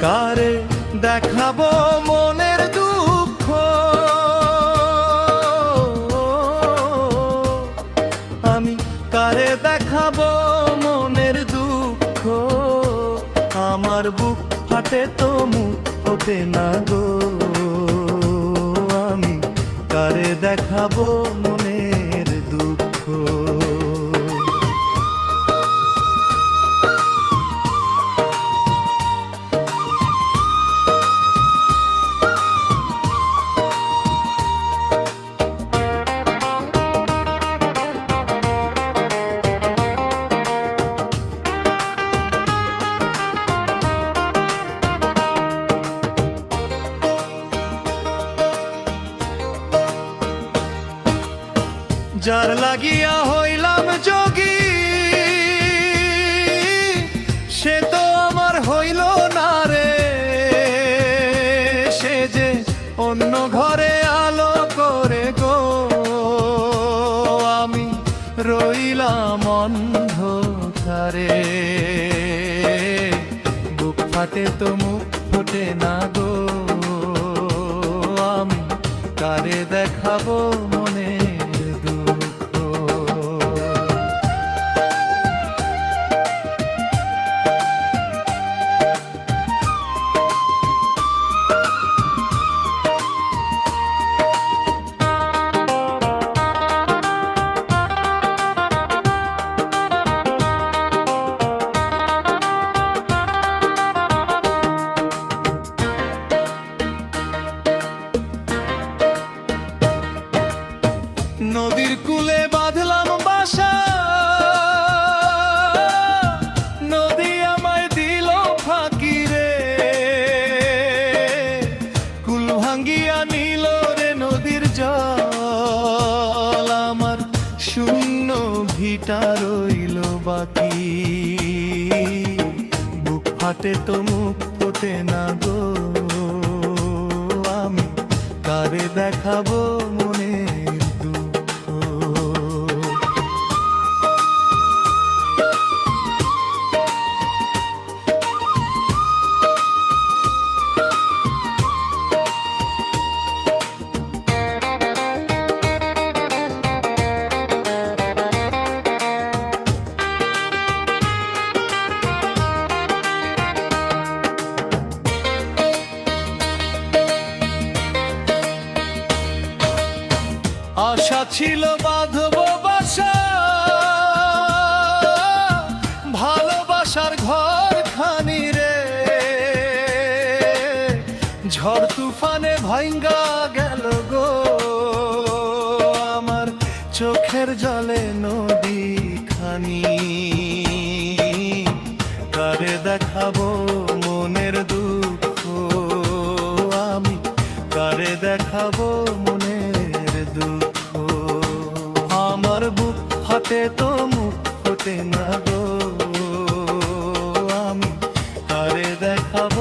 কারে দেখাবো মনের দুঃখ, আমি কারে দেখাবো মনের দুঃখ। আমার বুক ফাটে তো মুখ ফোটে না গো, আমি কারে দেখাবো মনের দুঃখ। যার লাগিয়া হইলাম যোগী, সে তো আমার হইল না রে। সে যে অন্য ঘরে আলো করে গো, আমি রইলাম অন্ধকারে। বুক ফাটে তো মুখ ফোটে না গো, আমি কারে দেখাবো মনে। নদীর কূলে বাঁধলাম বাসা, নদী আমায় দিল ফাঁকি রে। কুল ভাঙ্গিয়া নিল রে নদীর জল, আমার শূন্য ভিটা রইল বাকি। বুক ফাটে তো মুখ ফোটে না গো, আমি কারে দেখাবো মনে। আশা ছিল বাঁধবো বাসা, ভালোবাসার ঘর খানি রে। ঝড় তুফানে ভাঙ্গা গেল গো, আমার চোখের জলে নদী খানি। কারে দেখাবো মনের দুঃখ, আমি কারে দেখাবো মনের দুঃখ। আমার বুক ফাটে তো মুখ ফোটে না গো, আমি কারে দেখাবো।